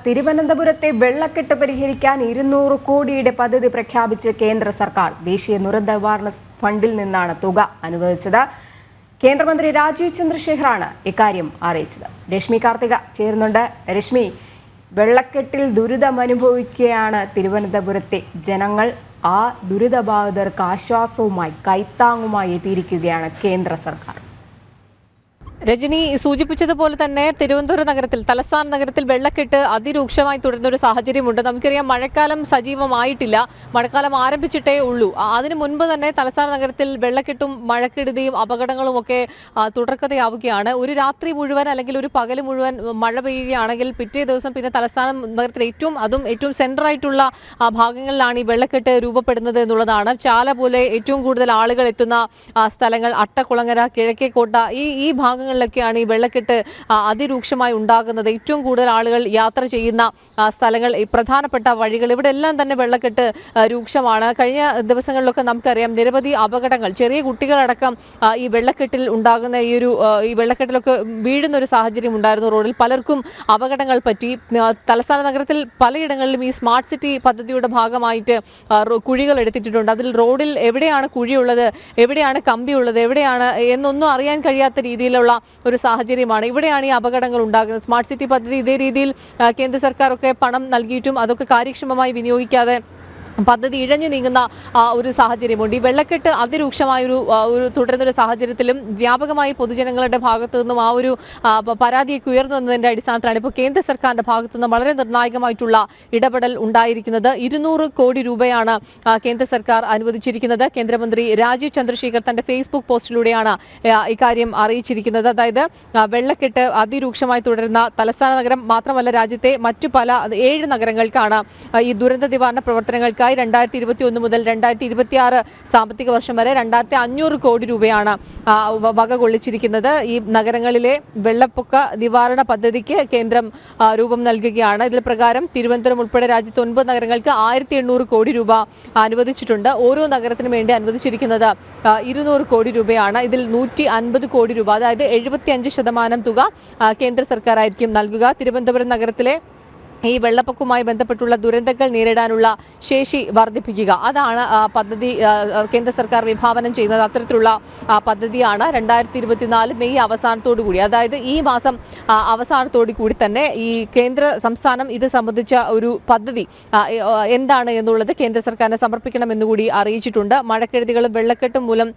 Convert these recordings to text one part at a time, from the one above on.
തിരുവനന്തപുരത്തെ വെള്ളക്കെട്ട് പരിഹരിക്കാൻ 200 കോടിയുടെ പദ്ധതി പ്രഖ്യാപിച്ച് കേന്ദ്ര സർക്കാർ. ദേശീയ ദുരന്ത നിവാരണ ഫണ്ടിൽ നിന്നാണ് തുക അനുവദിച്ചത്. കേന്ദ്രമന്ത്രി രാജീവ് ചന്ദ്രശേഖറാണ് ഇക്കാര്യം അറിയിച്ചത്. രശ്മി കാർത്തിക ചേരുന്നുണ്ട്. രശ്മി, വെള്ളക്കെട്ടിൽ ദുരിതമനുഭവിക്കുകയാണ് തിരുവനന്തപുരത്തെ ജനങ്ങൾ. ആ ദുരിതബാധിതർക്ക് ആശ്വാസവുമായി കൈത്താങ്ങുമായി എത്തിയിരിക്കുകയാണ് കേന്ദ്ര സർക്കാർ. രജനി സൂചിപ്പിച്ചതുപോലെ തന്നെ തിരുവനന്തപുരം നഗരത്തിൽ, തലസ്ഥാന നഗരത്തിൽ വെള്ളക്കെട്ട് അതിരൂക്ഷമായി തുടരുന്ന ഒരു സാഹചര്യമുണ്ട്. നമുക്കറിയാം, മഴക്കാലം സജീവമായിട്ടില്ല, മഴക്കാലം ആരംഭിച്ചിട്ടേ ഉള്ളൂ. അതിനു മുൻപ് തന്നെ തലസ്ഥാന നഗരത്തിൽ വെള്ളക്കെട്ടും മഴക്കെടുതിയും അപകടങ്ങളും ഒക്കെ തുടർക്കഥയാവുകയാണ്. ഒരു രാത്രി മുഴുവൻ അല്ലെങ്കിൽ ഒരു പകൽ മുഴുവൻ മഴ പെയ്യുകയാണെങ്കിൽ പിറ്റേ ദിവസം പിന്നെ തലസ്ഥാന നഗരത്തിൽ ഏറ്റവും സെന്ററായിട്ടുള്ള ഭാഗങ്ങളിലാണ് ഈ വെള്ളക്കെട്ട് രൂപപ്പെടുന്നത് എന്നുള്ളതാണ്. ചാല പോലെ ഏറ്റവും കൂടുതൽ ആളുകൾ എത്തുന്ന സ്ഥലങ്ങൾ, അട്ടക്കുളങ്ങര, കിഴക്കേക്കോട്ട, ഈ ഭാഗങ്ങളിലൊക്കെയാണ് ഈ വെള്ളക്കെട്ട് അതിരൂക്ഷമായി ഉണ്ടാകുന്നത്. ഏറ്റവും കൂടുതൽ ആളുകൾ യാത്ര ചെയ്യുന്ന സ്ഥലങ്ങൾ, പ്രധാനപ്പെട്ട വഴികൾ, ഇവിടെ എല്ലാം തന്നെ വെള്ളക്കെട്ട് രൂക്ഷമാണ്. കഴിഞ്ഞ ദിവസങ്ങളിലൊക്കെ നമുക്കറിയാം, നിരവധി അപകടങ്ങൾ, ചെറിയ കുട്ടികളടക്കം ഈ വെള്ളക്കെട്ടിൽ ഉണ്ടാകുന്ന ഈ വെള്ളക്കെട്ടിലൊക്കെ വീഴുന്ന ഒരു സാഹചര്യം ഉണ്ടായിരുന്നു. റോഡിൽ പലർക്കും അപകടങ്ങൾ പറ്റി. തലസ്ഥാന നഗരത്തിൽ പലയിടങ്ങളിലും ഈ സ്മാർട്ട് സിറ്റി പദ്ധതിയുടെ ഭാഗമായിട്ട് കുഴികൾ എടുത്തിട്ടുണ്ട്. അതിൽ റോഡിൽ എവിടെയാണ് കുഴിയുള്ളത്, എവിടെയാണ് കമ്പിയുള്ളത്, എവിടെയാണ് എന്നൊന്നും അറിയാൻ കഴിയാത്ത രീതിയിലുള്ള ഒരു സാഹചര്യമാണ്. ഇവിടെയാണ് ഈ അപകടങ്ങൾ ഉണ്ടാകുന്നത്. സ്മാർട്ട് സിറ്റി പദ്ധതി ഇതേ രീതിയിൽ കേന്ദ്ര സർക്കാർ ഒക്കെ പണം നൽകിയിട്ടും അതൊക്കെ കാര്യക്ഷമമായി വിനിയോഗിക്കാതെ പദ്ധതി ഇഴഞ്ഞു നീങ്ങുന്ന ഒരു സാഹചര്യമുണ്ട്. ഈ വെള്ളക്കെട്ട് അതിരൂക്ഷമായ ഒരു തുടരുന്നൊരു സാഹചര്യത്തിലും വ്യാപകമായി പൊതുജനങ്ങളുടെ ഭാഗത്തു നിന്നും ആ ഒരു പരാതിയൊക്കെ ഉയർന്നു വന്നതിന്റെ അടിസ്ഥാനത്തിലാണ് ഇപ്പോൾ കേന്ദ്ര സർക്കാരിന്റെ ഭാഗത്തു നിന്നും വളരെ നിർണായകമായിട്ടുള്ള ഇടപെടൽ ഉണ്ടായിരിക്കുന്നത്. 200 കോടി രൂപയാണ് കേന്ദ്ര സർക്കാർ അനുവദിച്ചിരിക്കുന്നത്. കേന്ദ്രമന്ത്രി രാജീവ് ചന്ദ്രശേഖർ തന്റെ ഫേസ്ബുക്ക് പോസ്റ്റിലൂടെയാണ് ഇക്കാര്യം അറിയിച്ചിരിക്കുന്നത്. അതായത് വെള്ളക്കെട്ട് അതിരൂക്ഷമായി തുടരുന്ന തലസ്ഥാന നഗരം മാത്രമല്ല, രാജ്യത്തെ മറ്റു 7 നഗരങ്ങൾക്കാണ് ഈ ദുരന്ത നിവാരണ പ്രവർത്തനങ്ങൾക്ക് 2021 മുതൽ 2026 സാമ്പത്തിക വർഷം വരെ 2500 കോടി രൂപയാണ് വക കൊള്ളിച്ചിരിക്കുന്നത്. ഈ നഗരങ്ങളിലെ വെള്ളപ്പൊക്ക നിവാരണ പദ്ധതിക്ക് കേന്ദ്രം രൂപം നൽകുകയാണ്. ഇതിൽ പ്രകാരം തിരുവനന്തപുരം ഉൾപ്പെടെ രാജ്യത്തെ 9 നഗരങ്ങൾക്ക് 1800 കോടി രൂപ അനുവദിച്ചിട്ടുണ്ട്. ഓരോ നഗരത്തിനും വേണ്ടി അനുവദിച്ചിരിക്കുന്നത് 200 കോടി രൂപയാണ്. ഇതിൽ 150 കോടി രൂപ, അതായത് 75% തുക കേന്ദ്ര സർക്കാർ ആയിരിക്കും നൽകുക. തിരുവനന്തപുരം നഗരത്തിലെ ഈ വെള്ളപ്പൊക്കവുമായി ബന്ധപ്പെട്ടുള്ള ദുരന്തങ്ങൾ നേരിടാനുള്ള ശേഷി വർദ്ധിപ്പിക്കുക, അതാണ് പദ്ധതി കേന്ദ്ര സർക്കാർ വിഭാവനം ചെയ്യുന്നത്. അത്തരത്തിലുള്ള പദ്ധതിയാണ് 2024 മെയ് അവസാനത്തോടു കൂടി, അതായത് ഈ മാസം അവസാനത്തോടു കൂടി തന്നെ ഈ സംസ്ഥാനം ഇത് സംബന്ധിച്ച ഒരു പദ്ധതി എന്താണ് എന്നുള്ളത് കേന്ദ്ര സർക്കാരിനെ സമർപ്പിക്കണമെന്നുകൂടി അറിയിച്ചിട്ടുണ്ട്. മഴക്കെടുതികളും വെള്ളക്കെട്ടും മൂലം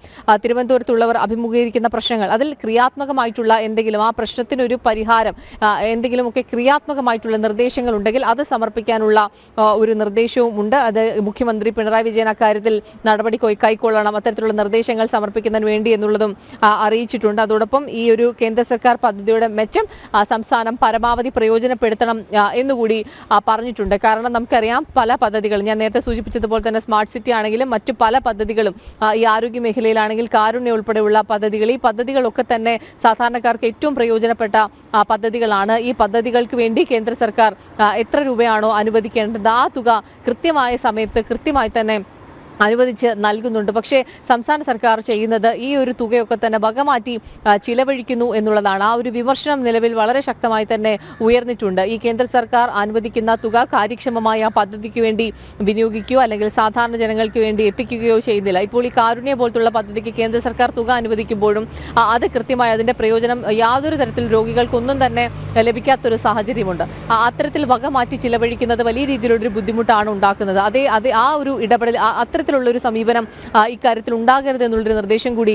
തിരുവനന്തപുരത്തുള്ളവർ അഭിമുഖീകരിക്കുന്ന പ്രശ്നങ്ങൾ, അതിൽ ക്രിയാത്മകമായിട്ടുള്ള എന്തെങ്കിലും, ആ പ്രശ്നത്തിനൊരു പരിഹാരം, എന്തെങ്കിലുമൊക്കെ ക്രിയാത്മകമായിട്ടുള്ള നിർദ്ദേശങ്ങൾ ഉണ്ടെങ്കിൽ അത് സമർപ്പിക്കാനുള്ള ഒരു നിർദ്ദേശവും ഉണ്ട്. അത് മുഖ്യമന്ത്രി പിണറായി വിജയൻ അക്കാര്യത്തിൽ നടപടി കൈക്കൊള്ളണം, അത്തരത്തിലുള്ള നിർദ്ദേശങ്ങൾ സമർപ്പിക്കുന്നതിന് വേണ്ടി എന്നുള്ളതും അറിയിച്ചിട്ടുണ്ട്. അതോടൊപ്പം ഈ ഒരു കേന്ദ്ര സർക്കാർ പദ്ധതിയുടെ മെച്ചം സംസ്ഥാനം പരമാവധി പ്രയോജനപ്പെടുത്തണം എന്നുകൂടി പറഞ്ഞിട്ടുണ്ട്. കാരണം നമുക്കറിയാം, പല പദ്ധതികളും, ഞാൻ നേരത്തെ സൂചിപ്പിച്ചതുപോലെ തന്നെ സ്മാർട്ട് സിറ്റി ആണെങ്കിലും മറ്റു പല പദ്ധതികളും, ഈ ആരോഗ്യ മേഖലയിലാണെങ്കിൽ കാരുണ്യ ഉൾപ്പെടെയുള്ള പദ്ധതികൾ, ഈ പദ്ധതികളൊക്കെ തന്നെ സാധാരണക്കാർക്ക് ഏറ്റവും പ്രയോജനപ്പെട്ട പദ്ധതികളാണ്. ഈ പദ്ധതികൾക്ക് വേണ്ടി കേന്ദ്ര സർക്കാർ എത്ര രൂപയാണോ അനുവദിക്കേണ്ടത് ആ തുക കൃത്യമായ സമയത്ത് കൃത്യമായി തന്നെ അനുവദിച്ച് നൽകുന്നുണ്ട്. പക്ഷേ സംസ്ഥാന സർക്കാർ ചെയ്യുന്നത് ഈ ഒരു തുകയൊക്കെ തന്നെ വകമാറ്റി ചിലവഴിക്കുന്നു എന്നുള്ളതാണ്. ആ ഒരു വിമർശനം നിലവിൽ വളരെ ശക്തമായി തന്നെ ഉയർന്നിട്ടുണ്ട്. ഈ കേന്ദ്ര സർക്കാർ അനുവദിക്കുന്ന തുക കാര്യക്ഷമമായ ആ പദ്ധതിക്ക് വേണ്ടി വിനിയോഗിക്കുകയോ അല്ലെങ്കിൽ സാധാരണ ജനങ്ങൾക്ക് വേണ്ടി എത്തിക്കുകയോ ചെയ്യുന്നില്ല. ഇപ്പോൾ ഈ കാരുണ്യ പോലത്തുള്ള പദ്ധതിക്ക് കേന്ദ്ര സർക്കാർ തുക അനുവദിക്കുമ്പോഴും അത് കൃത്യമായി അതിന്റെ പ്രയോജനം യാതൊരു തരത്തിൽ രോഗികൾക്കൊന്നും തന്നെ ലഭിക്കാത്തൊരു സാഹചര്യമുണ്ട്. അത്തരത്തിൽ വകമാറ്റി ചിലവഴിക്കുന്നത് വലിയ രീതിയിലൊരു ബുദ്ധിമുട്ടാണ് ഉണ്ടാക്കുന്നത്. ആ ഒരു ഇടപെടൽ, ഒരു സമീപനം ഇക്കാര്യത്തിൽ ഉണ്ടാകരുത് എന്നുള്ളൊരു നിർദ്ദേശം കൂടി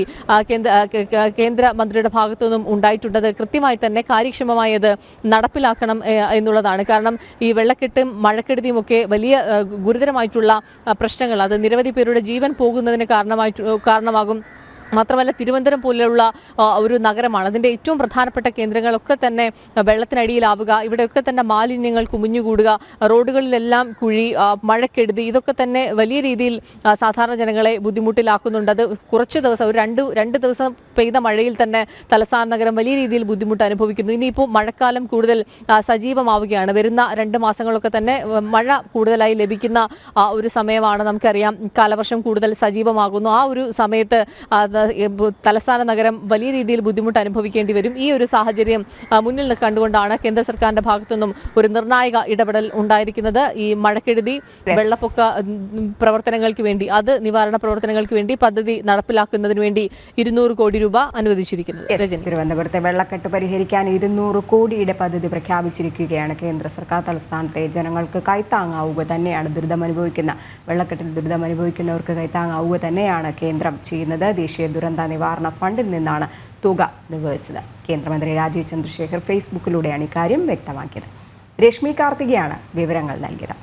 കേന്ദ്രമന്ത്രിയുടെ ഭാഗത്തു നിന്നും ഉണ്ടായിട്ടുണ്ട്. അത് കൃത്യമായി തന്നെ കാര്യക്ഷമമായി അത് നടപ്പിലാക്കണം എന്നുള്ളതാണ്. കാരണം ഈ വെള്ളക്കെട്ടും മഴക്കെടുതിയും ഒക്കെ വലിയ ഗുരുതരമായിട്ടുള്ള പ്രശ്നങ്ങൾ, അത് നിരവധി പേരുടെ ജീവൻ പോകുന്നതിന് കാരണമാകും. മാത്രമല്ല, തിരുവനന്തപുരം പോലെയുള്ള ഒരു നഗരമാണ്, അതിൻ്റെ ഏറ്റവും പ്രധാനപ്പെട്ട കേന്ദ്രങ്ങളൊക്കെ തന്നെ വെള്ളത്തിനടിയിലാവുക, ഇവിടെയൊക്കെ തന്നെ മാലിന്യങ്ങൾ കുമിഞ്ഞുകൂടുക, റോഡുകളിലെല്ലാം കുഴി, മഴക്കെടുതി, ഇതൊക്കെ തന്നെ വലിയ രീതിയിൽ സാധാരണ ജനങ്ങളെ ബുദ്ധിമുട്ടിലാക്കുന്നുണ്ട്. അത് കുറച്ച് ദിവസം, ഒരു രണ്ട് ദിവസം പെയ്ത മഴയിൽ തന്നെ തലസ്ഥാന നഗരം വലിയ രീതിയിൽ ബുദ്ധിമുട്ട് അനുഭവിക്കുന്നു. ഇനിയിപ്പോൾ മഴക്കാലം കൂടുതൽ സജീവമാവുകയാണ്. വരുന്ന 2 മാസങ്ങളൊക്കെ തന്നെ മഴ കൂടുതലായി ലഭിക്കുന്ന ഒരു സമയമാണ്. നമുക്കറിയാം, കാലവർഷം കൂടുതൽ സജീവമാകുന്നു. ആ ഒരു സമയത്ത് തലസ്ഥാന നഗരം വലിയ രീതിയിൽ ബുദ്ധിമുട്ട് അനുഭവിക്കേണ്ടി വരും. ഈ ഒരു സാഹചര്യം മുന്നിൽ കണ്ടുകൊണ്ടാണ് കേന്ദ്ര സർക്കാരിന്റെ ഭാഗത്തുനിന്നും ഒരു നിർണായക ഇടപെടൽ ഉണ്ടായിരിക്കുന്നത്. ഈ മഴക്കെടുതി വെള്ളപ്പൊക്ക പ്രവർത്തനങ്ങൾക്ക് വേണ്ടി, അത് നിവാരണ പ്രവർത്തനങ്ങൾക്ക് വേണ്ടി പദ്ധതി നടപ്പിലാക്കുന്നതിന് വേണ്ടി 200 കോടി രൂപ അനുവദിച്ചിരിക്കുന്നത്. തിരുവനന്തപുരത്തെ വെള്ളക്കെട്ട് പരിഹരിക്കാൻ 200 കോടിയുടെ പദ്ധതി പ്രഖ്യാപിച്ചിരിക്കുകയാണ് കേന്ദ്ര സർക്കാർ. തലസ്ഥാനത്തെ ജനങ്ങൾക്ക് കൈത്താങ്ങാവുക തന്നെയാണ് വെള്ളക്കെട്ടിൽ ദുരിതമനുഭവിക്കുന്നവർക്ക് കൈത്താങ്ങാവുക തന്നെയാണ് കേന്ദ്രം ചെയ്യുന്നത്. ദേശീയ ദുരന്ത നിവാരണ ഫണ്ടിൽ നിന്നാണ് തുക അനുവദിച്ചത്. കേന്ദ്രമന്ത്രി രാജീവ് ചന്ദ്രശേഖർ ഫേസ്ബുക്കിലൂടെയാണ് ഇക്കാര്യം വ്യക്തമാക്കിയത്. രശ്മി കാർത്തികയാണ് വിവരങ്ങൾ നൽകിയത്.